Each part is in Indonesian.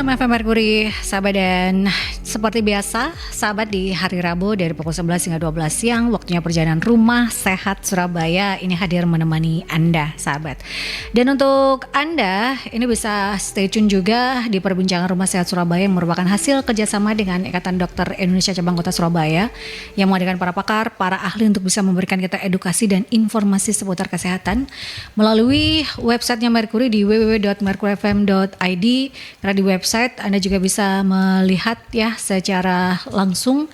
Shalom FM Merkuri, sahabat, dan seperti biasa, sahabat, di hari Rabu dari pukul 11 hingga 12 siang, waktunya perjalanan Rumah Sehat Surabaya ini hadir menemani Anda, sahabat. Dan untuk Anda, ini bisa stay tune juga di perbincangan Rumah Sehat Surabaya yang merupakan hasil kerjasama dengan Ikatan Dokter Indonesia Cabang Kota Surabaya yang menghadirkan para pakar, para ahli untuk bisa memberikan kita edukasi dan informasi seputar kesehatan melalui websitenya Merkuri di www.merkurifm.id. Karena di website Anda juga bisa melihat ya secara langsung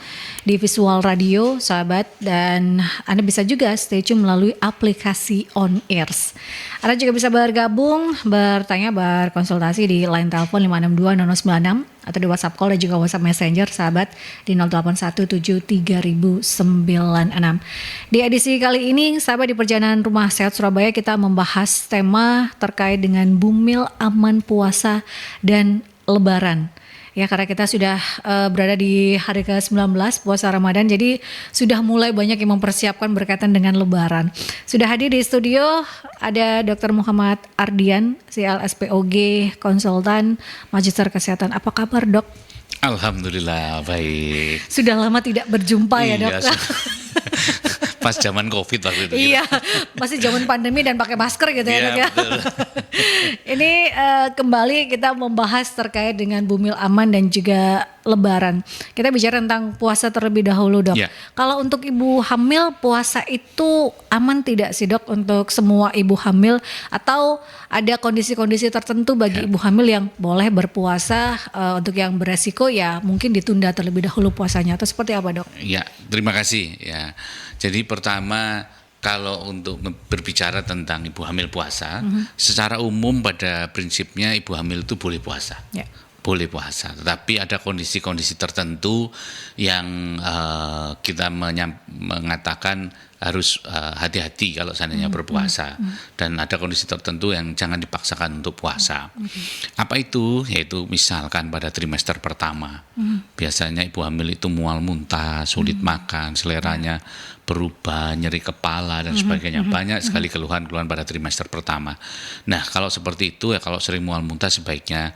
di visual radio, sahabat, dan Anda bisa juga stay tune melalui aplikasi On Airs. Anda juga bisa bergabung, bertanya, berkonsultasi di line telepon 5620096 atau di WhatsApp call dan juga WhatsApp Messenger, sahabat, di 08173096. Di edisi kali ini, sahabat, di perjalanan Rumah Sehat Surabaya kita membahas tema terkait dengan bumil aman puasa dan Lebaran. Ya, karena kita sudah berada di hari ke-19 puasa Ramadan, jadi sudah mulai banyak yang mempersiapkan berkaitan dengan Lebaran. Sudah hadir di studio ada Dr. Muhammad Ardian, CLSPOG, konsultan Magister Kesehatan. Apa kabar, Dok? Alhamdulillah baik. Sudah lama tidak berjumpa ya, Dok? Pas zaman COVID waktu itu. Iya, masih zaman pandemi dan pakai masker gitu ya, Dok ya. Ini kembali kita membahas terkait dengan bumil aman dan juga Lebaran. Kita bicara tentang puasa terlebih dahulu, Dok. Ya. Kalau untuk ibu hamil, puasa itu aman tidak sih, Dok, untuk semua ibu hamil, atau ada kondisi-kondisi tertentu bagi ibu hamil yang boleh berpuasa, untuk yang beresiko ya mungkin ditunda terlebih dahulu puasanya, atau seperti apa, Dok? Ya, terima kasih ya. Jadi pertama, kalau untuk berbicara tentang ibu hamil puasa, secara umum pada prinsipnya ibu hamil itu boleh puasa. Ya. Boleh puasa, tetapi ada kondisi-kondisi tertentu yang kita mengatakan harus hati-hati kalau seandainya berpuasa, dan ada kondisi tertentu yang jangan dipaksakan untuk puasa. Apa itu? Yaitu misalkan pada trimester pertama, biasanya ibu hamil itu mual muntah, sulit makan, seleranya berubah, nyeri kepala dan sebagainya. Banyak sekali keluhan-keluhan pada trimester pertama. Nah, kalau seperti itu ya, kalau sering mual muntah sebaiknya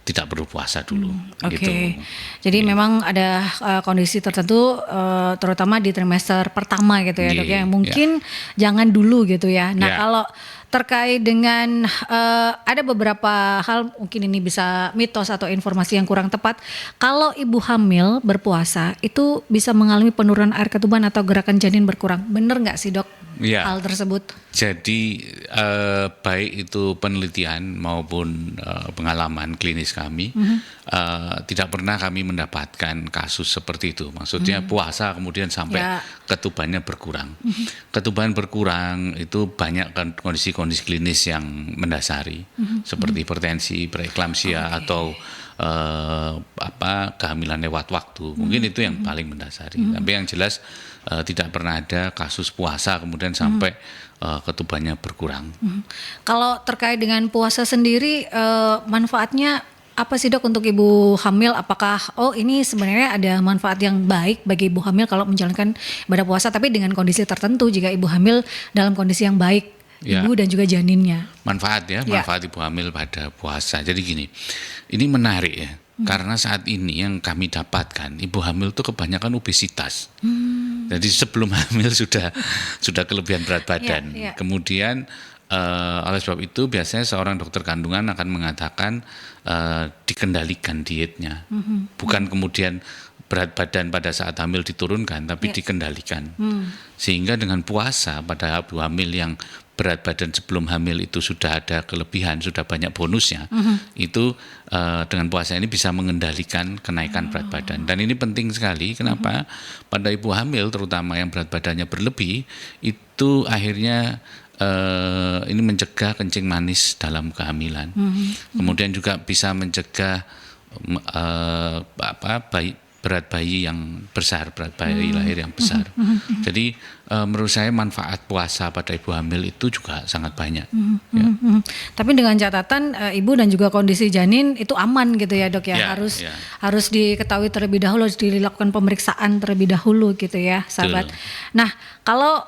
tidak perlu puasa dulu. Oke. Gitu. Jadi memang ada kondisi tertentu, terutama di trimester pertama gitu ya, Dok ya. Mungkin jangan dulu gitu ya. Nah, kalau terkait dengan ada beberapa hal, mungkin ini bisa mitos atau informasi yang kurang tepat. Kalau ibu hamil berpuasa itu bisa mengalami penurunan air ketuban atau gerakan janin berkurang. Benar nggak sih, Dok? Ya. Hal tersebut. Jadi baik itu penelitian maupun pengalaman klinis kami, tidak pernah kami mendapatkan kasus seperti itu. Maksudnya puasa kemudian sampai ketubannya berkurang. Ketuban berkurang itu banyak kan kondisi-kondisi klinis yang mendasari, seperti hipertensi, preeklamsia atau kehamilan lewat waktu. Mungkin itu yang paling mendasari. Tapi yang jelas tidak pernah ada kasus puasa kemudian sampai ketubannya berkurang. Kalau terkait dengan puasa sendiri, manfaatnya apa sih, Dok, untuk ibu hamil? Apakah ini sebenarnya ada manfaat yang baik bagi ibu hamil kalau menjalankan ibadah puasa, tapi dengan kondisi tertentu jika ibu hamil dalam kondisi yang baik, ibu dan juga janinnya? Manfaat ibu hamil pada puasa. Jadi gini, ini menarik ya. Karena saat ini yang kami dapatkan, ibu hamil itu kebanyakan obesitas. Jadi sebelum hamil sudah kelebihan berat badan. Kemudian oleh sebab itu biasanya seorang dokter kandungan akan mengatakan dikendalikan dietnya. Bukan kemudian berat badan pada saat hamil diturunkan, tapi dikendalikan. Sehingga dengan puasa pada ibu hamil yang berat badan sebelum hamil itu sudah ada kelebihan, sudah banyak bonusnya, itu dengan puasa ini bisa mengendalikan kenaikan berat badan. Dan ini penting sekali, kenapa? Pada ibu hamil terutama yang berat badannya berlebih, itu akhirnya ini mencegah kencing manis dalam kehamilan. Kemudian juga bisa mencegah berat bayi yang besar, berat bayi lahir yang besar. Jadi menurut saya manfaat puasa pada ibu hamil itu juga sangat banyak. Tapi dengan catatan ibu dan juga kondisi janin itu aman gitu ya, Dok ya. Harus diketahui terlebih dahulu, harus dilakukan pemeriksaan terlebih dahulu gitu ya, sahabat. Nah, kalau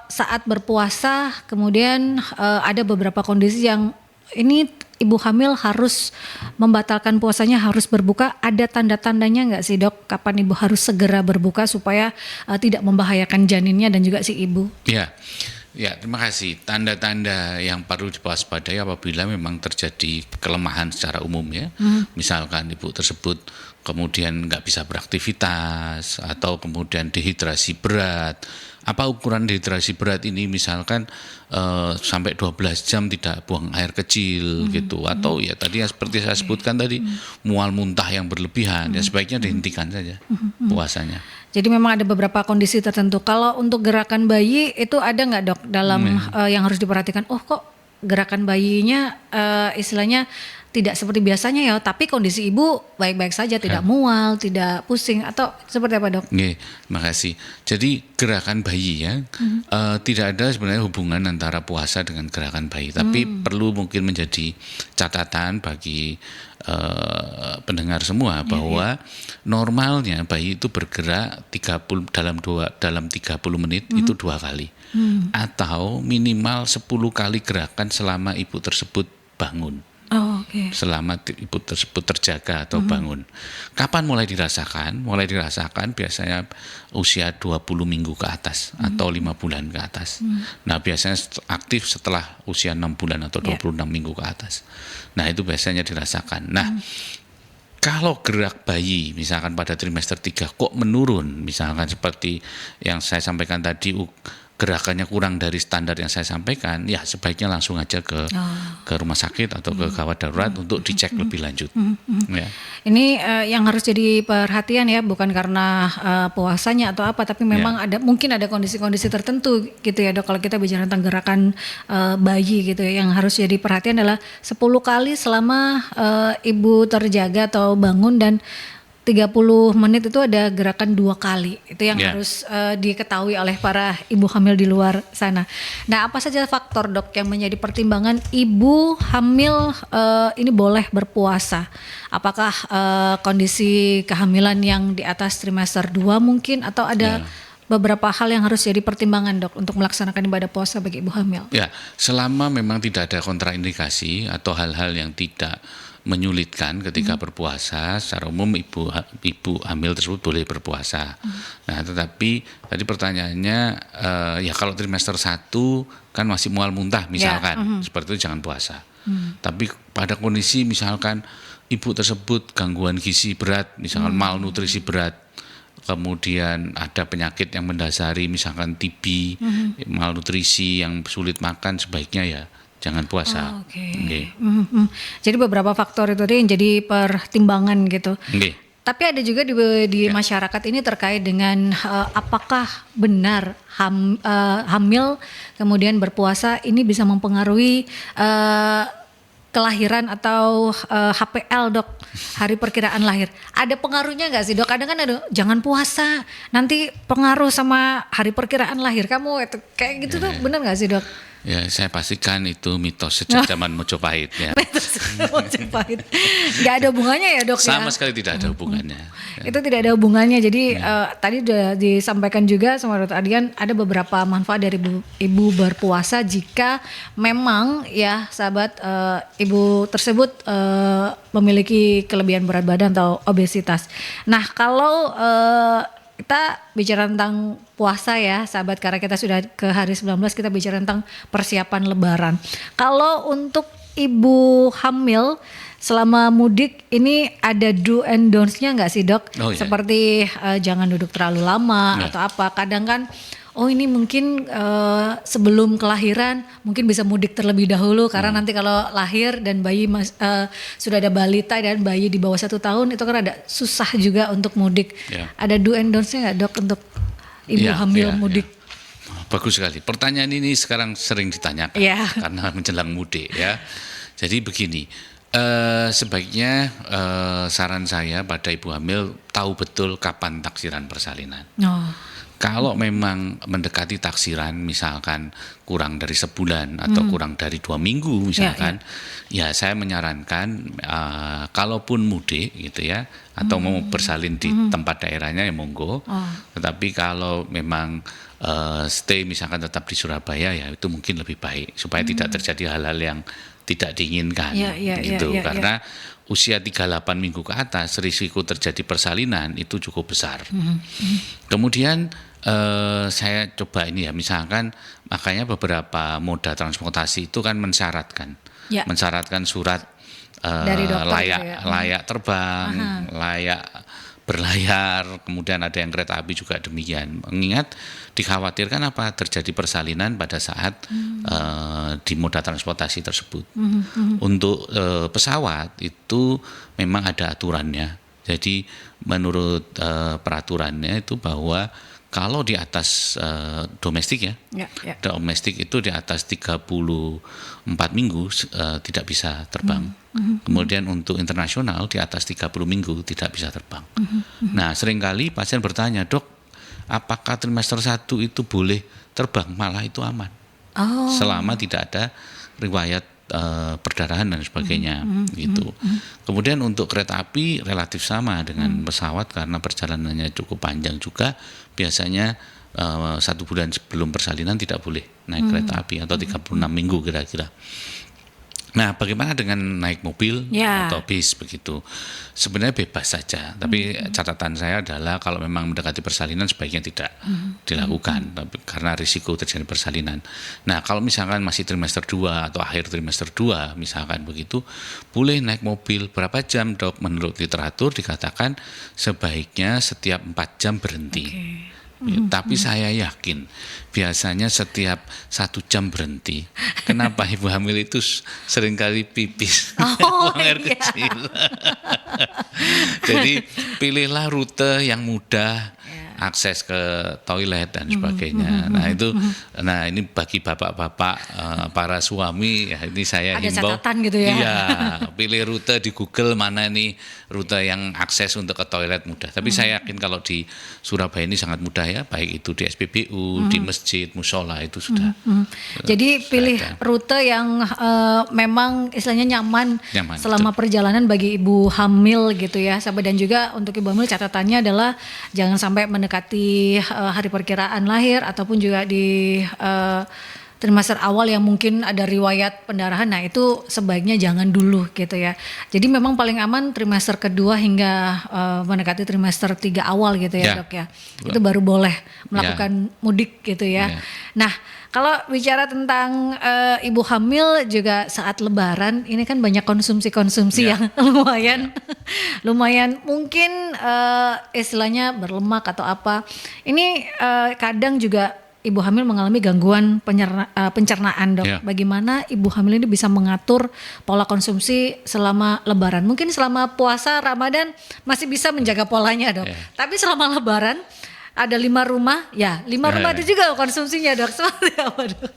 saat berpuasa kemudian ada beberapa kondisi yang ini ibu hamil harus membatalkan puasanya, harus berbuka? Ada tanda-tandanya nggak sih dok? Kapan ibu harus segera berbuka supaya tidak membahayakan janinnya dan juga si ibu? Ya, terima kasih. Tanda-tanda yang perlu diwaspadai apabila memang terjadi kelemahan secara umum ya. Misalkan ibu tersebut kemudian nggak bisa beraktivitas atau kemudian dehidrasi berat. Apa ukuran dehidrasi berat ini? Misalkan sampai 12 jam tidak buang air kecil gitu, atau ya tadi seperti saya sebutkan tadi mual muntah yang berlebihan, ya sebaiknya dihentikan saja puasanya. Jadi memang ada beberapa kondisi tertentu. Kalau untuk gerakan bayi itu ada nggak dok dalam yang harus diperhatikan? Oh kok gerakan bayinya istilahnya tidak seperti biasanya ya, tapi kondisi ibu baik-baik saja, tidak mual, tidak pusing, atau seperti apa dok? Oke, makasih. Jadi gerakan bayi ya, tidak ada sebenarnya hubungan antara puasa dengan gerakan bayi, tapi perlu mungkin menjadi catatan bagi pendengar semua bahwa normalnya bayi itu bergerak dalam 30 menit itu 2 kali, atau minimal 10 kali gerakan selama ibu tersebut bangun. Selama ibu tersebut terjaga atau bangun. Kapan mulai dirasakan? Mulai dirasakan biasanya usia 20 minggu ke atas atau 5 bulan ke atas. Nah biasanya aktif setelah usia 6 bulan atau 26 minggu ke atas. Nah itu biasanya dirasakan. Nah kalau gerak bayi misalkan pada trimester 3 kok menurun, misalkan seperti yang saya sampaikan tadi, gerakannya kurang dari standar yang saya sampaikan, ya sebaiknya langsung aja ke rumah sakit atau ke gawat darurat untuk dicek lebih lanjut. Ya. Ini yang harus jadi perhatian ya, bukan karena puasanya atau apa, tapi memang mungkin ada kondisi-kondisi tertentu gitu ya dok. Kalau kita bicara tentang gerakan bayi gitu ya, yang harus jadi perhatian adalah 10 kali selama ibu terjaga atau bangun, dan 30 menit itu ada gerakan 2 kali. Itu yang harus diketahui oleh para ibu hamil di luar sana. Nah, apa saja faktor dok yang menjadi pertimbangan ibu hamil ini boleh berpuasa? Apakah kondisi kehamilan yang di atas trimester 2 mungkin, atau ada beberapa hal yang harus jadi pertimbangan dok untuk melaksanakan ibadah puasa bagi ibu hamil? Ya, selama memang tidak ada kontraindikasi atau hal-hal yang tidak menyulitkan ketika berpuasa, secara umum ibu hamil tersebut boleh berpuasa. Nah, tetapi tadi pertanyaannya ya kalau trimester 1 kan masih mual muntah misalkan, seperti itu jangan puasa. Tapi pada kondisi misalkan ibu tersebut gangguan gizi berat, misalkan malnutrisi berat, kemudian ada penyakit yang mendasari misalkan TB, malnutrisi yang sulit makan, sebaiknya ya jangan puasa. Jadi beberapa faktor itu yang jadi pertimbangan gitu. Tapi ada juga di masyarakat ini terkait dengan apakah benar hamil kemudian berpuasa ini bisa mempengaruhi kelahiran atau HPL dok, hari perkiraan lahir. Ada pengaruhnya nggak sih dok? Kadang kan ada jangan puasa, nanti pengaruh sama hari perkiraan lahir kamu, itu kayak gitu tuh benar nggak sih dok? Ya, saya pastikan itu mitos sejak zaman Mojopahit ya. Mojopahit. Nggak ada hubungannya ya dok? Sama sekali tidak ada hubungannya. Itu tidak ada hubungannya. Jadi tadi sudah disampaikan juga sama Dr. Adian, ada beberapa manfaat dari ibu berpuasa jika memang ya sahabat ibu tersebut memiliki kelebihan berat badan atau obesitas. Nah kalau kita bicara tentang puasa ya sahabat, karena kita sudah ke hari 19, kita bicara tentang persiapan lebaran. Kalau untuk ibu hamil selama mudik ini ada do and don'ts-nya nggak sih dok? Seperti jangan duduk terlalu lama atau apa. Kadang kan ini mungkin sebelum kelahiran mungkin bisa mudik terlebih dahulu, karena nanti kalau lahir dan bayi sudah ada balita dan bayi di bawah 1 tahun itu kan ada susah juga untuk mudik. Ada do and don'ts-nya nggak dok untuk ibu hamil mudik? Bagus sekali. Pertanyaan ini sekarang sering ditanyakan karena menjelang mudik ya. Jadi begini, sebaiknya saran saya pada ibu hamil tahu betul kapan taksiran persalinan. Kalau memang mendekati taksiran, misalkan kurang dari sebulan atau kurang dari 2 minggu misalkan, ya saya menyarankan kalaupun mudik gitu ya, atau mau bersalin di tempat daerahnya ya monggo. Tetapi kalau memang stay misalkan tetap di Surabaya ya itu mungkin lebih baik supaya tidak terjadi hal-hal yang tidak diinginkan gitu. Karena usia 38 minggu ke atas risiko terjadi persalinan itu cukup besar. Kemudian saya coba ini ya, misalkan makanya beberapa moda transportasi itu kan mensyaratkan surat dari dokter layak terbang, layak berlayar, kemudian ada yang kereta api juga demikian. Mengingat dikhawatirkan apa terjadi persalinan pada saat di moda transportasi tersebut. Untuk pesawat itu memang ada aturannya. Jadi menurut peraturannya itu bahwa kalau di atas domestik domestik itu di atas 34 minggu tidak bisa terbang. Kemudian untuk internasional di atas 30 minggu tidak bisa terbang. Nah, seringkali pasien bertanya, "Dok, apakah trimester 1 itu boleh terbang?" Malah itu aman. Selama tidak ada riwayat perdarahan dan sebagainya gitu. Kemudian untuk kereta api relatif sama dengan pesawat karena perjalanannya cukup panjang juga. Biasanya 1 bulan sebelum persalinan tidak boleh naik kereta api atau 36 minggu kira-kira. Nah, bagaimana dengan naik mobil atau bis begitu? Sebenarnya bebas saja, tapi catatan saya adalah kalau memang mendekati persalinan sebaiknya tidak dilakukan, tapi karena risiko terjadi persalinan. Nah, kalau misalkan masih trimester 2 atau akhir trimester 2 misalkan begitu, boleh naik mobil berapa jam, Dok? Menurut literatur dikatakan sebaiknya setiap 4 jam berhenti. Tapi saya yakin biasanya setiap 1 jam berhenti. Kenapa ibu hamil itu seringkali pipis buang air kecil. Jadi pilihlah rute yang mudah akses ke toilet dan sebagainya. Nah ini bagi bapak-bapak para suami ya, ini saya himbau. Ada catatan gitu ya. Iya, pilih rute di Google mana nih rute yang akses untuk ke toilet mudah. Tapi saya yakin kalau di Surabaya ini sangat mudah ya, baik itu di SPBU, di masjid, musola itu sudah. Jadi pilih rute yang memang istilahnya nyaman selama perjalanan bagi ibu hamil gitu ya. Dan juga untuk ibu hamil catatannya adalah jangan sampai mendekati hari perkiraan lahir ataupun juga di trimester awal yang mungkin ada riwayat pendarahan. Nah itu sebaiknya jangan dulu gitu ya. Jadi memang paling aman trimester kedua hingga mendekati trimester 3 awal gitu ya, Dok ya. Itu baru boleh melakukan mudik gitu ya. Nah kalau bicara tentang ibu hamil juga saat lebaran ini kan banyak konsumsi yang lumayan mungkin istilahnya berlemak atau apa. Ini kadang juga ibu hamil mengalami gangguan pencernaan, Dok. Bagaimana ibu hamil ini bisa mengatur pola konsumsi selama lebaran? Mungkin selama puasa Ramadan masih bisa menjaga polanya, Dok. Tapi selama lebaran ada 5 rumah, 5 rumah itu juga konsumsinya, Dok. Seperti apa, Dok?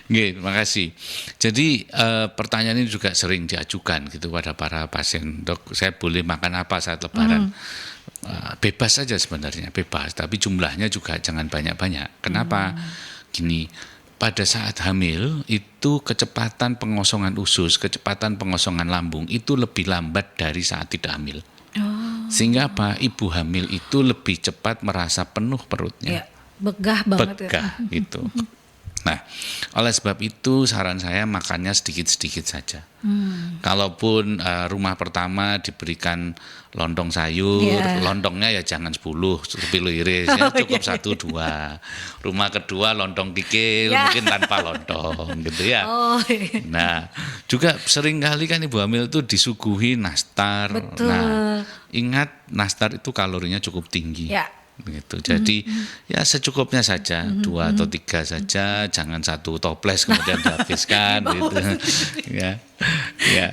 Terima kasih. Jadi pertanyaan ini juga sering diajukan gitu pada para pasien, Dok, saya boleh makan apa saat lebaran? Bebas saja sebenarnya, bebas, tapi jumlahnya juga jangan banyak-banyak. Kenapa? Gini, pada saat hamil itu kecepatan pengosongan usus, kecepatan pengosongan lambung itu lebih lambat dari saat tidak hamil. Sehingga apa? Ibu hamil itu lebih cepat merasa penuh perutnya. Begah banget gitu. Nah, oleh sebab itu saran saya makannya sedikit-sedikit saja. Kalaupun rumah pertama diberikan lontong sayur, lontongnya ya jangan 10 iris ya, cukup 1-2. Rumah kedua lontong kikil, mungkin tanpa lontong gitu ya. Nah, juga sering kali kan ibu hamil itu disuguhi nastar. Betul. Nah, ingat nastar itu kalorinya cukup tinggi. Gitu. Jadi ya secukupnya saja, 2 atau 3 saja, jangan 1 toples kemudian dihabiskan gitu.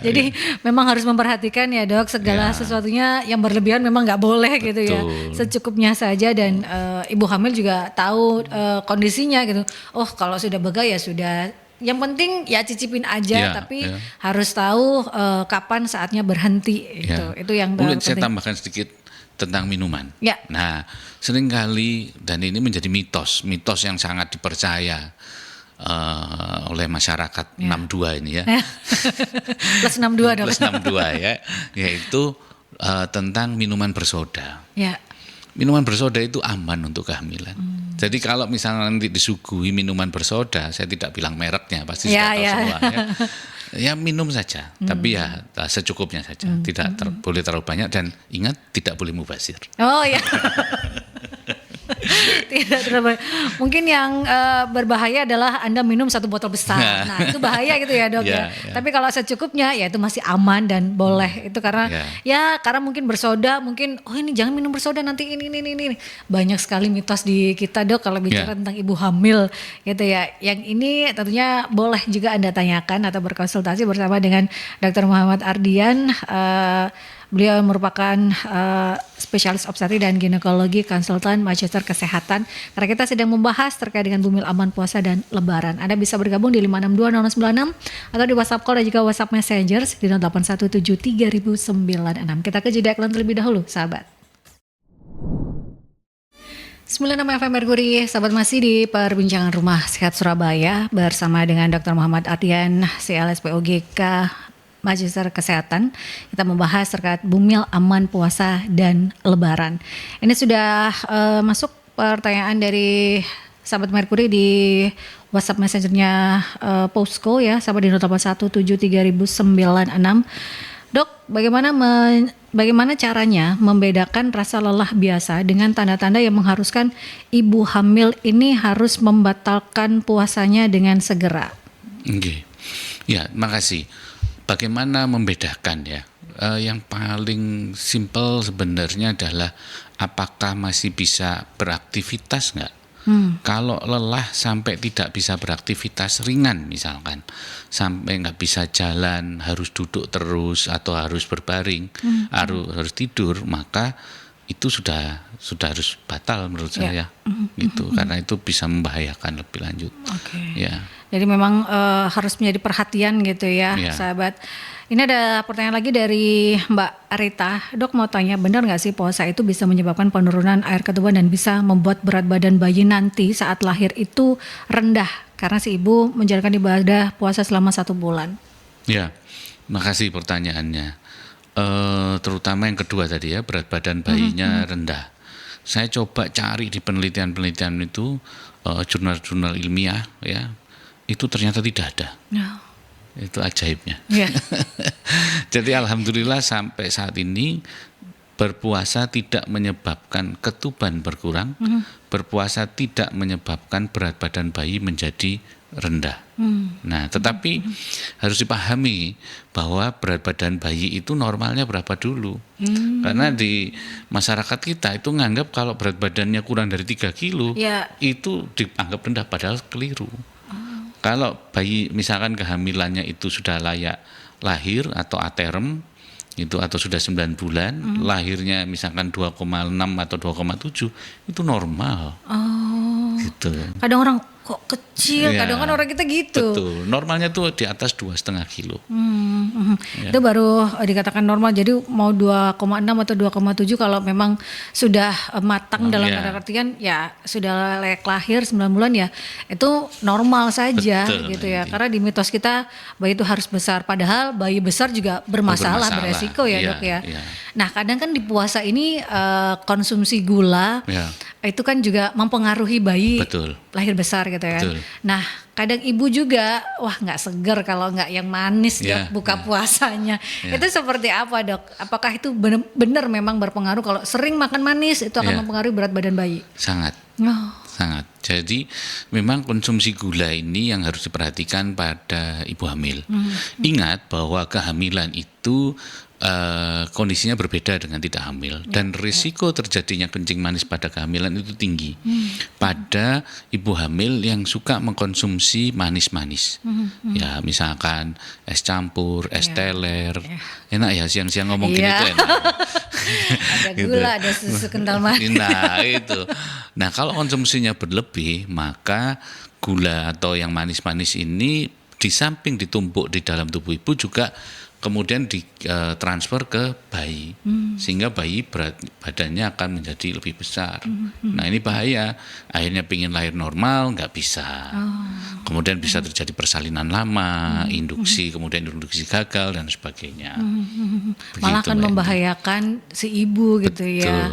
Jadi memang harus memperhatikan ya, Dok, segala sesuatunya yang berlebihan memang nggak boleh gitu ya. Secukupnya saja dan ibu hamil juga tahu kondisinya gitu. Oh, kalau sudah begah ya sudah. Yang penting ya cicipin aja, tapi harus tahu kapan saatnya berhenti. Itu yang mungkin penting. Saya tambahkan sedikit tentang minuman. Nah, seringkali dan ini menjadi mitos yang sangat dipercaya oleh masyarakat 62 ini ya. Plus 62, Dok. Plus 62 ya, yaitu tentang minuman bersoda. minuman bersoda itu aman untuk kehamilan. Jadi kalau misalnya nanti disuguhi minuman bersoda, saya tidak bilang mereknya, pasti sudah tahu semuanya. Ya minum saja, tapi ya secukupnya saja, tidak boleh terlalu banyak, dan ingat tidak boleh mubazir. Oh ya. Tidak terlalu. Mungkin yang berbahaya adalah Anda minum 1 botol besar. Nah, itu bahaya gitu ya, Dok ya. Tapi kalau secukupnya ya itu masih aman dan boleh. Itu karena karena mungkin bersoda, mungkin ini jangan minum bersoda nanti ini. Banyak sekali mitos di kita, Dok, kalau bicara tentang ibu hamil gitu ya. Yang ini tentunya boleh juga Anda tanyakan atau berkonsultasi bersama dengan Dr. Muhammad Ardian. Beliau merupakan spesialis obstetri dan ginekologi, konsultan Manchester Kesehatan. Karena kita sedang membahas terkait dengan bumil aman puasa dan lebaran. Anda bisa bergabung di 5620096 atau di WhatsApp call dan juga WhatsApp Messenger di 08173096. Kita ke jeda iklan terlebih dahulu, sahabat. 96 FM Merkuri, sahabat, masih di perbincangan Rumah Sehat Surabaya bersama dengan Dr. Muhammad Ardian, CLSPOGK Magister Kesehatan. Kita membahas terkait bumil aman puasa dan lebaran. Ini sudah masuk pertanyaan dari sahabat Merkuri di WhatsApp Messengernya Posko ya, sahabat di 08173096. Dok, bagaimana caranya membedakan rasa lelah biasa dengan tanda-tanda yang mengharuskan ibu hamil ini harus membatalkan puasanya dengan segera? Oke. Ya, makasih. Bagaimana membedakan ya? Yang paling simpel sebenarnya adalah apakah masih bisa beraktivitas nggak? Kalau lelah sampai tidak bisa beraktivitas ringan misalkan, sampai nggak bisa jalan, harus duduk terus atau harus berbaring, harus tidur, maka itu sudah harus batal menurut saya, gitu, karena itu bisa membahayakan lebih lanjut. Ya. Jadi memang harus menjadi perhatian gitu ya, sahabat. Ini ada pertanyaan lagi dari Mbak Arita. Dok, mau tanya, benar nggak sih puasa itu bisa menyebabkan penurunan air ketuban dan bisa membuat berat badan bayi nanti saat lahir itu rendah karena si ibu menjalankan ibadah puasa selama 1 bulan? Ya, makasih pertanyaannya. Terutama yang kedua tadi ya, berat badan bayinya rendah. Saya coba cari di penelitian-penelitian itu, jurnal-jurnal ilmiah ya, itu ternyata tidak ada. Itu ajaibnya. Jadi alhamdulillah sampai saat ini berpuasa tidak menyebabkan ketuban berkurang, berpuasa tidak menyebabkan berat badan bayi menjadi rendah. Nah, tetapi harus dipahami bahwa berat badan bayi itu normalnya berapa dulu. Karena di masyarakat kita itu nganggap kalau berat badannya kurang dari 3 kilo, itu dianggap rendah, padahal keliru. Kalau bayi misalkan kehamilannya itu sudah layak lahir atau aterem itu, atau sudah 9 bulan, lahirnya misalkan 2,6 atau 2,7, itu normal. Gitu. Kadang orang kok kecil, kadang kan orang kita gitu. Betul, normalnya tuh di atas 2,5 kilo. Itu baru dikatakan normal. Jadi mau 2,6 atau 2,7 kalau memang sudah matang dalam artian ya sudah layak lahir 9 bulan ya itu normal saja. Betul, gitu ya. Karena di mitos kita bayi itu harus besar, padahal bayi besar juga bermasalah. Beresiko ya, Dok ya. Nah, kadang kan di puasa ini konsumsi gula itu kan juga mempengaruhi bayi lahir besar gitu ya. Nah, kadang ibu juga nggak seger kalau nggak yang manis, Dok, buka puasanya. Itu seperti apa, Dok? Apakah itu benar memang berpengaruh kalau sering makan manis itu akan mempengaruhi berat badan bayi? Sangat. Sangat. Jadi memang konsumsi gula ini yang harus diperhatikan pada ibu hamil. Ingat bahwa kehamilan itu kondisinya berbeda dengan tidak hamil, dan risiko terjadinya kencing manis pada kehamilan itu tinggi pada ibu hamil yang suka mengkonsumsi manis-manis. Ya, misalkan es campur, es teler. Enak ya siang-siang ngomong gini tuh enak. Ada gula, ada susu kental manis. Nah, itu. Nah, kalau konsumsinya berlebih, maka gula atau yang manis-manis ini di samping ditumpuk di dalam tubuh ibu juga kemudian ditransfer ke bayi, sehingga bayi berat badannya akan menjadi lebih besar. Nah, ini bahaya. Akhirnya pingin lahir normal nggak bisa. Kemudian bisa terjadi persalinan lama, induksi, kemudian induksi gagal dan sebagainya. Malah akan membahayakan si ibu gitu ya.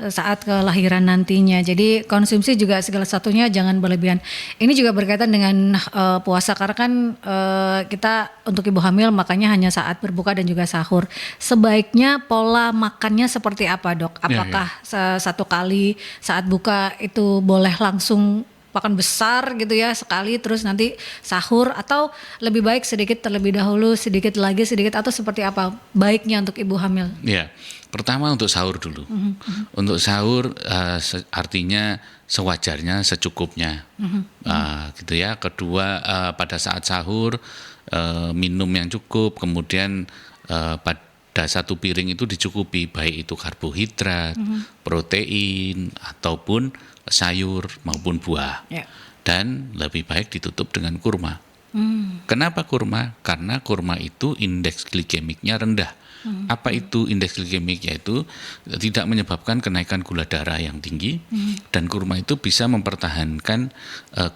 saat kelahiran nantinya. Jadi konsumsi juga segala satunya jangan berlebihan. Ini juga berkaitan dengan puasa karena kan kita untuk ibu hamil makanya hanya saat berbuka dan juga sahur. Sebaiknya pola makannya seperti apa, Dok? Apakah satu kali saat buka itu boleh langsung makan besar gitu ya sekali terus nanti sahur, atau lebih baik sedikit terlebih dahulu, sedikit lagi sedikit, atau seperti apa baiknya untuk ibu hamil? Ya, pertama untuk sahur dulu. Untuk sahur artinya sewajarnya, secukupnya, gitu ya. Kedua, pada saat sahur minum yang cukup, kemudian pada satu piring itu dicukupi baik itu karbohidrat, protein ataupun sayur maupun buah. Dan lebih baik ditutup dengan kurma. Kenapa kurma? Karena kurma itu indeks glikemiknya rendah. Apa itu indeks glikemik? Yaitu tidak menyebabkan kenaikan gula darah yang tinggi, dan kurma itu bisa mempertahankan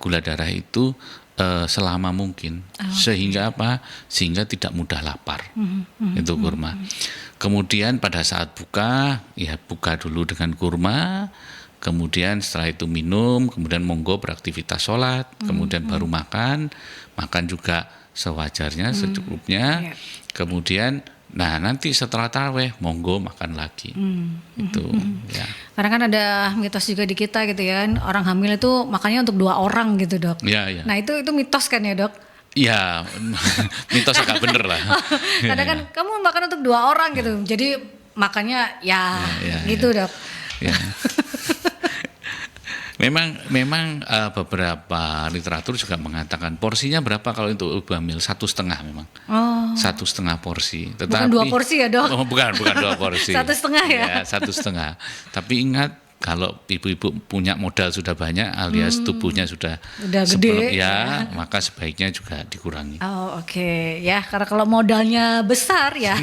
gula darah itu selama mungkin. Sehingga apa? Sehingga tidak mudah lapar. Itu kurma. Kemudian pada saat buka, ya buka dulu dengan kurma. Kemudian setelah itu minum, kemudian monggo beraktivitas sholat, kemudian baru makan juga sewajarnya, secukupnya. Kemudian, nah nanti setelah taraweh monggo makan lagi, itu. Ya. Karena kan ada mitos juga di kita gitu ya, orang hamil itu makannya untuk 2 orang gitu, Dok. Ya, ya. Nah itu mitos kan ya, Dok? Ya, mitos agak bener lah. Kadang kan kamu makan untuk 2 orang gitu, jadi makannya gitu, Dok. Ya. Memang beberapa literatur juga mengatakan porsinya berapa kalau untuk ibu hamil 1,5 memang. 1,5 porsi. Tetapi, bukan 2 porsi ya, Dok? Bukan 2 porsi. 1,5 ya? Ya, 1,5. Tapi ingat, kalau ibu-ibu punya modal sudah banyak alias tubuhnya sudah gede maka sebaiknya juga dikurangi. Oke. Ya, karena kalau modalnya besar ya.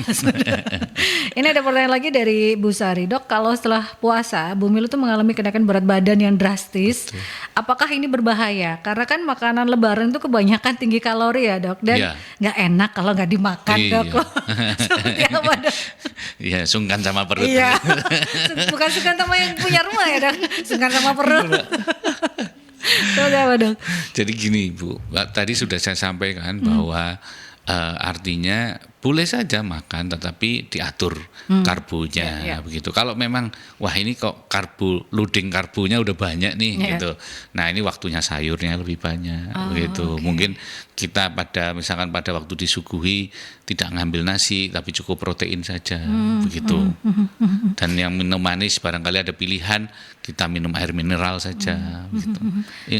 Ini ada pertanyaan lagi dari Bu Sari. Dok, kalau setelah puasa Bu Mil itu mengalami kenaikan berat badan yang drastis, apakah ini berbahaya? Karena kan makanan lebaran itu kebanyakan tinggi kalori ya, Dok, dan nggak enak kalau nggak dimakan, Dok. Seperti apa, Dok? Iya, sungkan sama perut. Iya. Bukan sungkan sama yang punya rumah ya, Dok. Sungkan sama perut. Apa, Dok? Jadi gini, Bu. Tadi sudah saya sampaikan bahwa artinya boleh saja makan tetapi diatur karbonya begitu. Kalau memang wah ini kok loading karbonya udah banyak nih gitu. Nah, ini waktunya sayurnya lebih banyak begitu. Mungkin kita misalkan pada waktu disuguhi tidak ngambil nasi tapi cukup protein saja begitu. Dan yang minum manis barangkali ada pilihan, kita minum air mineral saja begitu.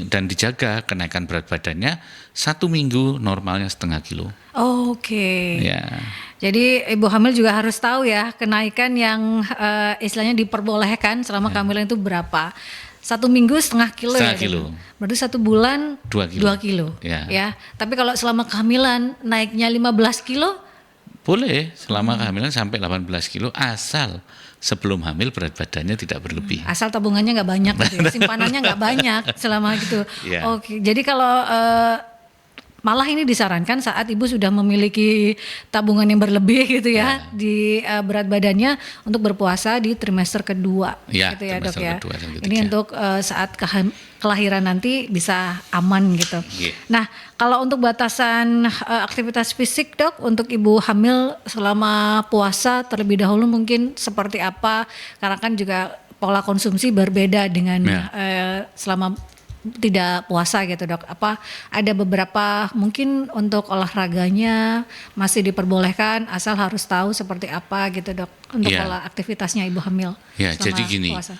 Dan dijaga kenaikan berat badannya 1 minggu normalnya 0,5 kilo. Oke. Ya. Jadi ibu hamil juga harus tahu ya kenaikan yang istilahnya diperbolehkan selama kehamilan itu berapa. 1 minggu 0,5 kilo ya. Kilo. Berarti 1 bulan 2 kilo. Ya. Tapi kalau selama kehamilan naiknya 15 kilo? Boleh selama kehamilan sampai 18 kilo asal sebelum hamil berat badannya tidak berlebih. Asal tabungannya nggak banyak gitu ya, simpanannya nggak banyak selama gitu. Oke, jadi kalau malah ini disarankan saat ibu sudah memiliki tabungan yang berlebih gitu ya di berat badannya untuk berpuasa di trimester kedua gitu ya, Dok ya. Ini untuk saat kelahiran nanti bisa aman gitu. Nah, kalau untuk batasan aktivitas fisik, Dok, untuk ibu hamil selama puasa terlebih dahulu mungkin seperti apa? Karena kan juga pola konsumsi berbeda dengan selama tidak puasa gitu, Dok. Apa ada beberapa mungkin untuk olahraganya masih diperbolehkan asal harus tahu seperti apa gitu, Dok, untuk pola aktivitasnya ibu hamil. Ya, jadi gini. Puasa.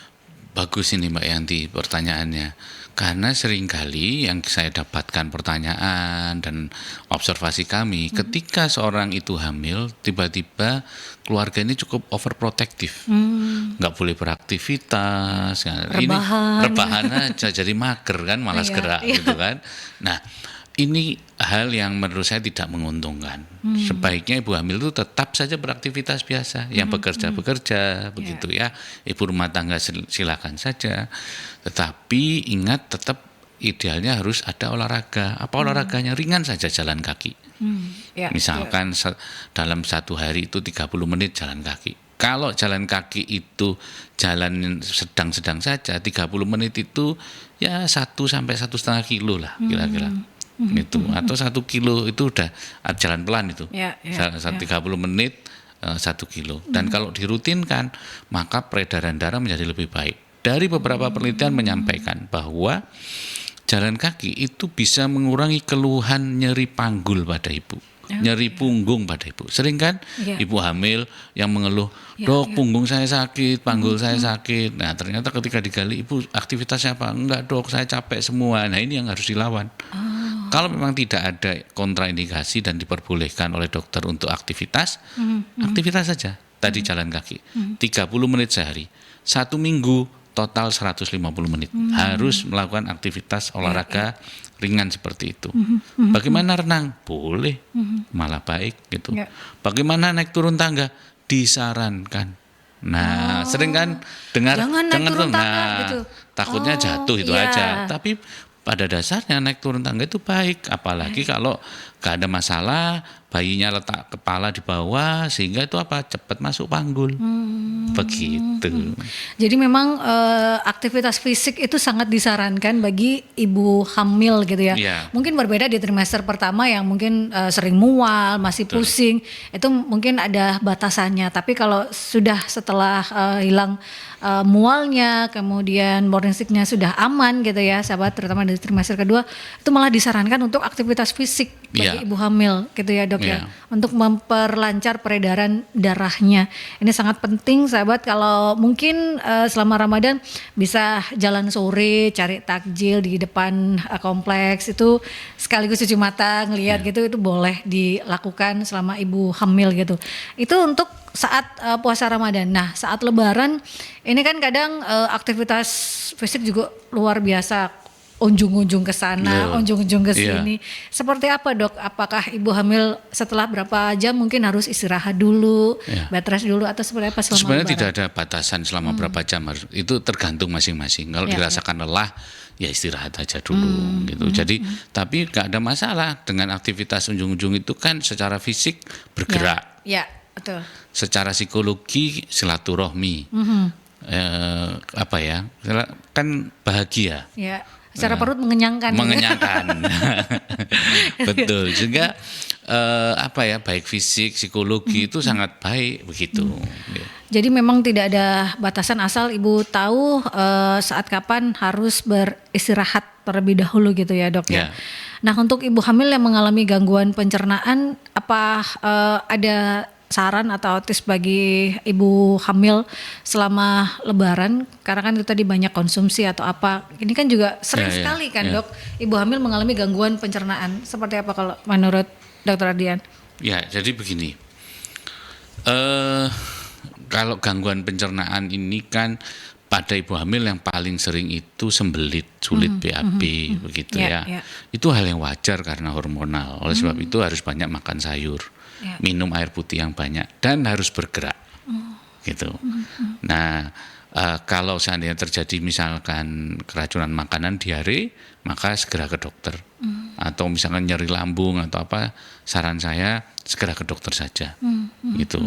Bagus ini Mbak Yanti pertanyaannya. Karena seringkali yang saya dapatkan pertanyaan dan observasi kami, ketika seorang itu hamil, tiba-tiba keluarga ini cukup overprotective, nggak boleh beraktivitas, rebahan aja, jadi mager kan, malas gerak gitu kan. Nah, ini hal yang menurut saya tidak menguntungkan. Sebaiknya ibu hamil itu tetap saja beraktivitas biasa, yang bekerja begitu ya. Ibu rumah tangga silakan saja. Tetapi ingat tetap idealnya harus ada olahraga. Apa olahraganya? Ringan saja, jalan kaki. Misalkan dalam 1 hari itu 30 menit jalan kaki. Kalau jalan kaki itu jalan sedang-sedang saja, 30 menit itu ya 1 sampai 1,5 kilo lah kira-kira. Itu atau 1 kilo itu udah jalan pelan itu. 30 menit 1 kilo. Dan kalau dirutinkan, maka peredaran darah menjadi lebih baik. Dari beberapa penelitian menyampaikan bahwa jalan kaki itu bisa mengurangi keluhan nyeri panggul pada ibu. Nyeri punggung pada ibu. Sering kan ibu hamil yang mengeluh, dok punggung saya sakit, panggul saya sakit. Nah ternyata ketika digali, ibu aktivitasnya apa? Enggak dok, saya capek semua. Nah ini yang harus dilawan. Kalau memang tidak ada kontraindikasi dan diperbolehkan oleh dokter untuk aktivitas, aktivitas saja. Tadi jalan kaki, 30 menit sehari. 1 minggu total 150 menit. Harus melakukan aktivitas olahraga ringan seperti itu. Bagaimana renang? Boleh, malah baik gitu. Bagaimana naik turun tangga? Disarankan. Nah, sering kan dengar jangan naik turun tangga nah, gitu. takutnya jatuh itu aja. Tapi pada dasarnya naik turun tangga itu baik, apalagi kalau gak ada masalah, bayinya letak kepala di bawah sehingga itu cepat masuk panggul. Begitu. Jadi memang aktivitas fisik itu sangat disarankan bagi ibu hamil gitu ya. Mungkin berbeda di trimester pertama yang mungkin sering mual, masih pusing, itu mungkin ada batasannya. Tapi kalau sudah setelah hilang mualnya, kemudian morning sickness sudah aman gitu ya, sahabat, terutama di trimester kedua, itu malah disarankan untuk aktivitas fisik bagi ibu hamil gitu ya dok ya, untuk memperlancar peredaran darahnya. Ini sangat penting sahabat, kalau mungkin selama Ramadan bisa jalan sore, cari takjil di depan kompleks, itu sekaligus cuci mata, ngelihat gitu, itu boleh dilakukan selama ibu hamil gitu. Itu untuk saat puasa Ramadan. Nah saat Lebaran ini kan kadang aktivitas fisik juga luar biasa, unjung-unjung ke sana, unjung-unjung ke sini. Seperti apa dok? Apakah ibu hamil setelah berapa jam mungkin harus istirahat dulu, bed rest dulu, atau seperti apa selama Sebenarnya Lebaran? tidak ada batasan selama berapa jam, itu tergantung masing-masing. Kalau dirasakan lelah, ya istirahat aja dulu gitu. Jadi tapi nggak ada masalah dengan aktivitas unjung-unjung itu kan secara fisik bergerak. Betul. Secara psikologi silaturahmi, kan bahagia. Secara perut mengenyangkan. Mengenyangkan, betul. Sehingga baik fisik, psikologi itu sangat baik begitu. Jadi memang tidak ada batasan asal ibu tahu saat kapan harus beristirahat terlebih dahulu gitu ya dok ya. Nah untuk ibu hamil yang mengalami gangguan pencernaan, apa ada saran atau tips bagi ibu hamil selama Lebaran, karena kan itu tadi banyak konsumsi atau apa, ini kan juga sering sekali kan dok, ibu hamil mengalami gangguan pencernaan. Seperti apa kalau menurut Dr. Ardian? Ya jadi begini, kalau gangguan pencernaan ini kan pada ibu hamil yang paling sering itu sembelit, sulit BAB begitu ya. Itu hal yang wajar karena hormonal. Oleh sebab itu harus banyak makan sayur, minum air putih yang banyak, dan harus bergerak gitu. Nah kalau seandainya terjadi misalkan keracunan makanan, diare, maka segera ke dokter. Atau misalkan nyeri lambung atau apa, saran saya segera ke dokter saja gitu.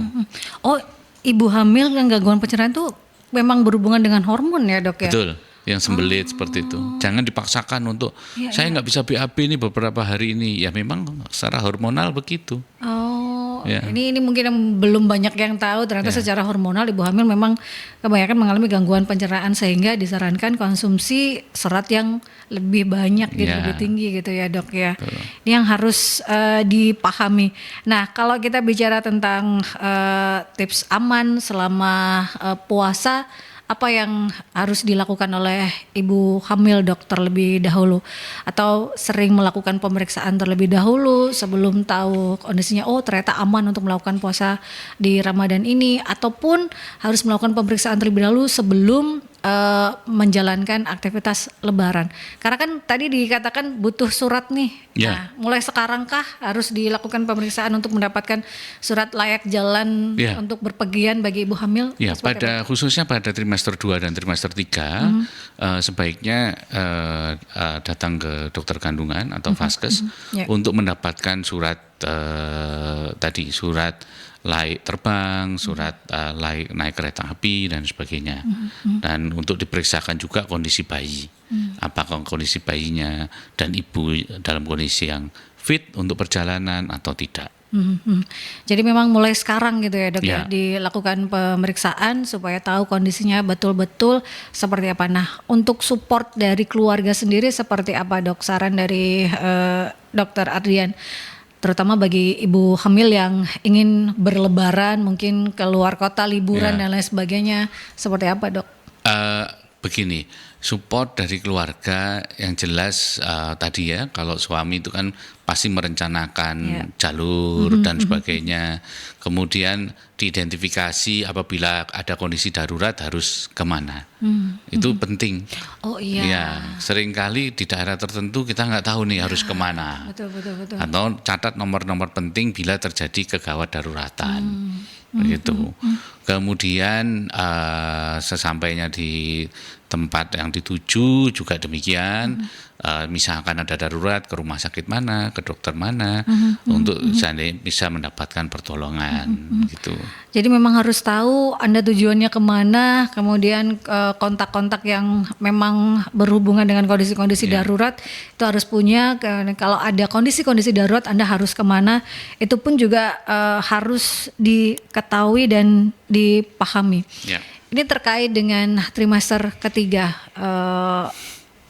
Oh, ibu hamil yang gangguan pencernaan itu memang berhubungan dengan hormon ya dok ya? Betul, yang sembelit seperti itu. Jangan dipaksakan untuk saya nggak bisa BAB ini beberapa hari ini. Ya memang secara hormonal begitu. Ini mungkin yang belum banyak yang tahu, ternyata secara hormonal ibu hamil memang kebanyakan mengalami gangguan pencernaan, sehingga disarankan konsumsi serat yang lebih banyak gitu, lebih tinggi gitu ya dok ya. Ini yang harus dipahami. Nah kalau kita bicara tentang tips aman selama puasa, apa yang harus dilakukan oleh ibu hamil dok terlebih dahulu, atau sering melakukan pemeriksaan terlebih dahulu sebelum tahu kondisinya, oh ternyata aman untuk melakukan puasa di Ramadan ini, ataupun harus melakukan pemeriksaan terlebih dahulu sebelum menjalankan aktivitas Lebaran? Karena kan tadi dikatakan butuh surat nih. Nah, mulai sekarang kah harus dilakukan pemeriksaan untuk mendapatkan surat layak jalan untuk berpergian bagi ibu hamil? Ya, khususnya pada trimester 2 dan trimester 3 sebaiknya datang ke dokter kandungan atau vaskes untuk mendapatkan surat surat laik terbang, surat naik kereta api dan sebagainya. Dan untuk diperiksakan juga kondisi bayi, apakah kondisi bayinya dan ibu dalam kondisi yang fit untuk perjalanan atau tidak. Jadi memang mulai sekarang gitu ya dok ya, Ya. dilakukan pemeriksaan supaya tahu kondisinya betul-betul seperti apa. Nah untuk support dari keluarga sendiri seperti apa dok, saran dari dokter Adrian, terutama bagi ibu hamil yang ingin berlebaran mungkin keluar kota liburan Ya. dan lain sebagainya, seperti apa dok? Begini, support dari keluarga yang jelas tadi ya, kalau suami itu kan pasti merencanakan jalur dan sebagainya. Kemudian diidentifikasi apabila ada kondisi darurat harus kemana. Itu penting. Oh iya. Ya, seringkali di daerah tertentu kita nggak tahu nih harus kemana. Betul. Atau catat nomor-nomor penting bila terjadi kegawat daruratan. Begitu. Kemudian sesampainya di tempat yang dituju juga demikian. Misalkan ada darurat, ke rumah sakit mana, ke dokter mana, untuk bisa mendapatkan pertolongan gitu. Jadi memang harus tahu Anda tujuannya kemana, kemudian kontak-kontak yang memang berhubungan dengan kondisi-kondisi darurat itu harus punya. Kalau ada kondisi-kondisi darurat Anda harus kemana, itu pun juga harus diketahui dan dipahami. Ya. Ini terkait dengan trimester ketiga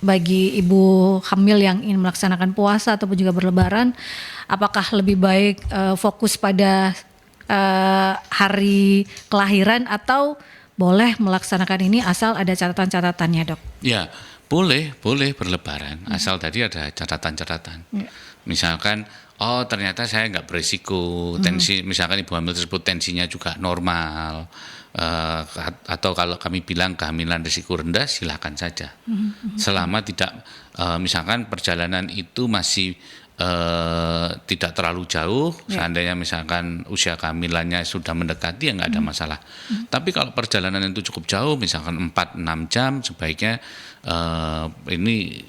bagi ibu hamil yang ingin melaksanakan puasa ataupun juga berlebaran, apakah lebih baik fokus pada hari kelahiran atau boleh melaksanakan ini asal ada catatan-catatannya dok? Ya, boleh berlebaran asal tadi ada catatan-catatan. Misalkan, oh ternyata saya nggak berisiko, tensi misalkan ibu hamil tersebut tensinya juga normal, atau kalau kami bilang kehamilan risiko rendah, silakan saja, selama tidak misalkan perjalanan itu masih tidak terlalu jauh, seandainya misalkan usia kehamilannya sudah mendekati ya nggak ada masalah. Tapi kalau perjalanan itu cukup jauh, misalkan 4-6 jam, sebaiknya ini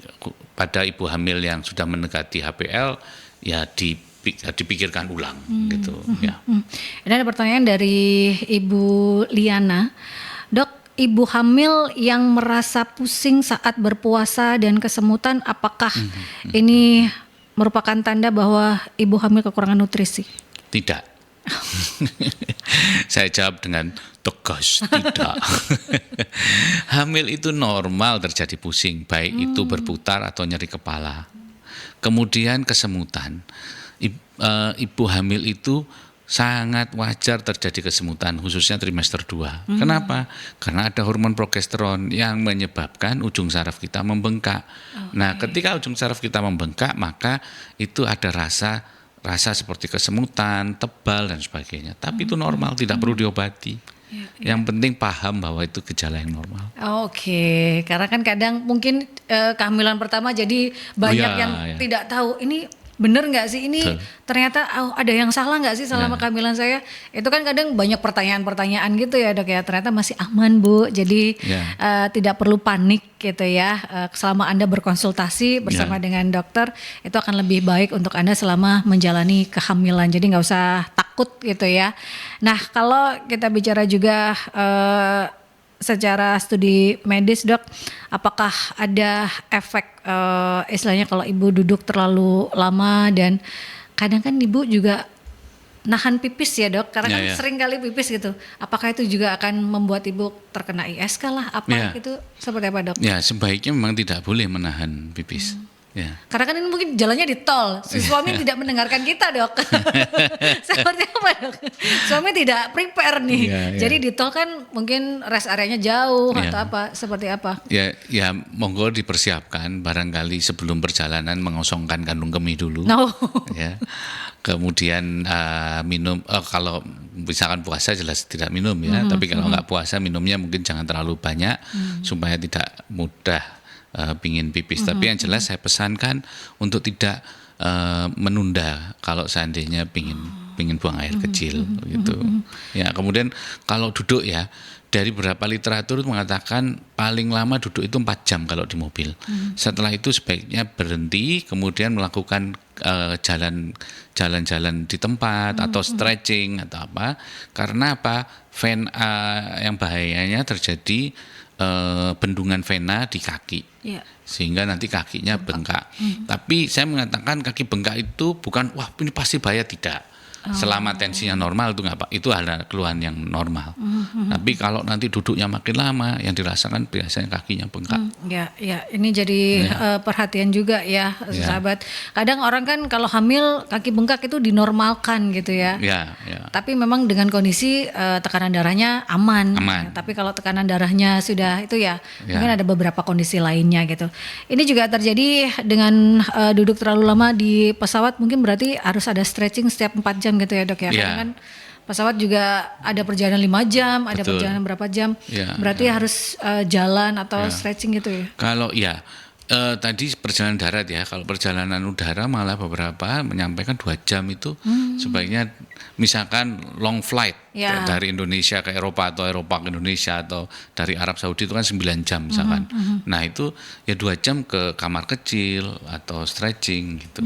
pada ibu hamil yang sudah mendekati HPL ya dipikirkan ulang gitu ya. Ini ada pertanyaan dari Ibu Liana. Dok, ibu hamil yang merasa pusing saat berpuasa dan kesemutan, apakah ini merupakan tanda bahwa ibu hamil kekurangan nutrisi? Tidak. Saya jawab dengan tegas, tidak. Hamil itu normal terjadi pusing, baik itu berputar atau nyeri kepala. Kemudian kesemutan. Ibu hamil itu sangat wajar terjadi kesemutan, khususnya trimester 2. Kenapa? Karena ada hormon progesteron yang menyebabkan ujung saraf kita membengkak. Nah, ketika ujung saraf kita membengkak, maka itu ada rasa seperti kesemutan, tebal dan sebagainya. Tapi itu normal, tidak perlu diobati. Yang penting paham bahwa itu gejala yang normal. Oke, karena kan kadang mungkin kehamilan pertama jadi banyak yang tidak tahu ini bener nggak sih ini. Betul. Ternyata ada yang salah nggak sih selama kehamilan saya. Itu kan kadang banyak pertanyaan-pertanyaan gitu ya dok ya, ternyata masih aman Bu, jadi tidak perlu panik gitu ya. Selama Anda berkonsultasi bersama dengan dokter, itu akan lebih baik untuk Anda selama menjalani kehamilan, jadi nggak usah takut gitu ya. Nah kalau kita bicara juga secara studi medis dok, apakah ada efek istilahnya kalau ibu duduk terlalu lama, dan kadang kan ibu juga nahan pipis ya dok, karena kan sering kali pipis gitu, apakah itu juga akan membuat ibu terkena ISK lah apa gitu, seperti apa dok? Ya sebaiknya memang tidak boleh menahan pipis. Ya. Karena kan ini mungkin jalannya di tol, si suami tidak mendengarkan kita dok. Seperti apa dok? Suami tidak prepare nih, jadi di tol kan mungkin rest areanya jauh atau apa, seperti apa? Ya monggo dipersiapkan, barangkali sebelum perjalanan mengosongkan kandung kemih dulu. Ya. Kemudian minum, kalau misalkan puasa jelas tidak minum ya, tapi kalau nggak puasa minumnya mungkin jangan terlalu banyak supaya tidak mudah pingin pipis. Tapi yang jelas saya pesankan untuk tidak menunda kalau seandainya pingin buang air kecil gitu. Ya, kemudian kalau duduk ya, dari beberapa literatur mengatakan paling lama duduk itu 4 jam kalau di mobil. Setelah itu sebaiknya berhenti, kemudian melakukan jalan-jalan di tempat atau stretching atau apa. Karena apa? Yang bahayanya terjadi bendungan vena di kaki. Ya. Sehingga nanti kakinya bengkak. Tapi saya mengatakan kaki bengkak itu bukan wah ini pasti bahaya, tidak. Selama tensinya normal itu nggak, itu adalah keluhan yang normal. Tapi kalau nanti duduknya makin lama, yang dirasakan biasanya kakinya bengkak. Ya, ini jadi perhatian juga ya, sahabat. Kadang orang kan kalau hamil kaki bengkak itu dinormalkan gitu ya. Ya. Tapi memang dengan kondisi tekanan darahnya aman. Ya, tapi kalau tekanan darahnya sudah itu ya, mungkin ada beberapa kondisi lainnya gitu. Ini juga terjadi dengan duduk terlalu lama di pesawat, mungkin berarti harus ada stretching setiap 4 jam gitu ya dok ya. Karena kan pesawat juga ada perjalanan 5 jam, ada perjalanan berapa jam, berarti harus jalan atau stretching gitu ya. Kalau tadi perjalanan darat ya, kalau perjalanan udara malah beberapa menyampaikan 2 jam itu sebaiknya, misalkan long flight dari Indonesia ke Eropa atau Eropa ke Indonesia atau dari Arab Saudi itu kan 9 jam misalkan. Nah itu ya 2 jam ke kamar kecil atau stretching gitu.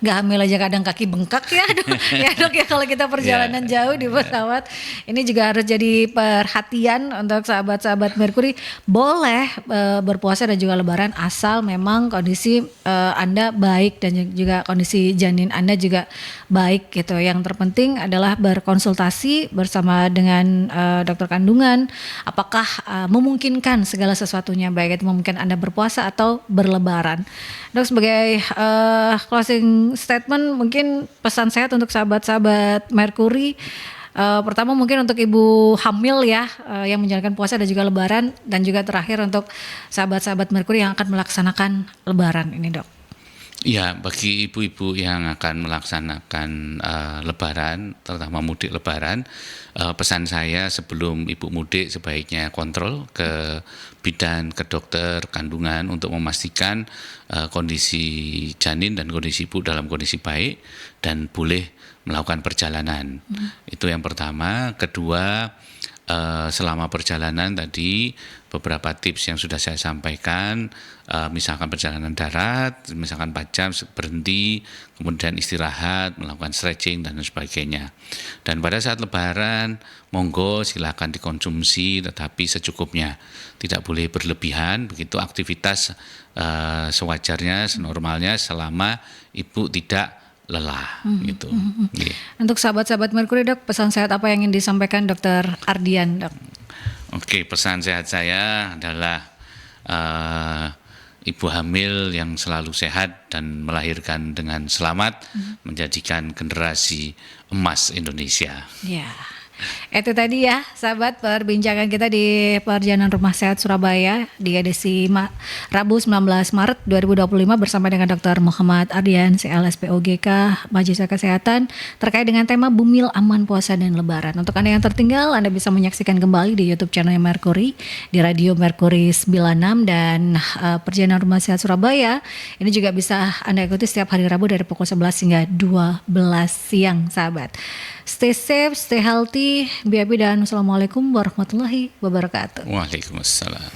Nggak hamil aja kadang kaki bengkak ya dok. Ya dok ya, kalau kita perjalanan jauh di pesawat. Ini juga harus jadi perhatian untuk sahabat-sahabat Merkuri. Boleh berpuasa dan juga lebaran asal memang kondisi Anda baik dan juga kondisi janin Anda juga baik gitu. Yang terpenting adalah berkonsultasi bersama dengan dokter kandungan, apakah memungkinkan segala sesuatunya, baik itu memungkinkan Anda berpuasa atau berlebaran. Dok, sebagai closing statement, mungkin pesan sehat untuk sahabat-sahabat Merkuri. Pertama mungkin untuk ibu hamil ya, yang menjalankan puasa dan juga lebaran, dan juga terakhir untuk sahabat-sahabat Merkuri yang akan melaksanakan lebaran ini dok. Ya, bagi ibu-ibu yang akan melaksanakan lebaran, terutama mudik lebaran, pesan saya sebelum ibu mudik sebaiknya kontrol ke bidan, ke dokter kandungan untuk memastikan kondisi janin dan kondisi ibu dalam kondisi baik dan boleh melakukan perjalanan. Itu yang pertama. Kedua, selama perjalanan tadi beberapa tips yang sudah saya sampaikan, misalkan perjalanan darat, misalkan 4 jam berhenti, kemudian istirahat, melakukan stretching dan sebagainya. Dan pada saat lebaran, monggo silakan dikonsumsi tetapi secukupnya, tidak boleh berlebihan, begitu aktivitas sewajarnya, senormalnya selama ibu tidak lelah gitu. Untuk sahabat-sahabat Merkuri dok, pesan sehat apa yang ingin disampaikan Dr. Ardian dok? Oke, pesan sehat saya adalah ibu hamil yang selalu sehat dan melahirkan dengan selamat, menjadikan generasi emas Indonesia. Ya. Itu tadi ya sahabat perbincangan kita di Perjalanan Rumah Sehat Surabaya di edisi Rabu 19 Maret 2025 bersama dengan Dr. Muhammad Ardian, CLSPOGK, Mahasiswa Kesehatan, terkait dengan tema Bumil Aman Puasa dan Lebaran. Untuk Anda yang tertinggal, Anda bisa menyaksikan kembali di YouTube channel Merkuri, di Radio Merkuri 96 dan Perjalanan Rumah Sehat Surabaya. Ini juga bisa Anda ikuti setiap hari Rabu dari pukul 11 hingga 12 siang sahabat. Stay safe, stay healthy, be happy, dan Assalamualaikum warahmatullahi wabarakatuh. Waalaikumsalam.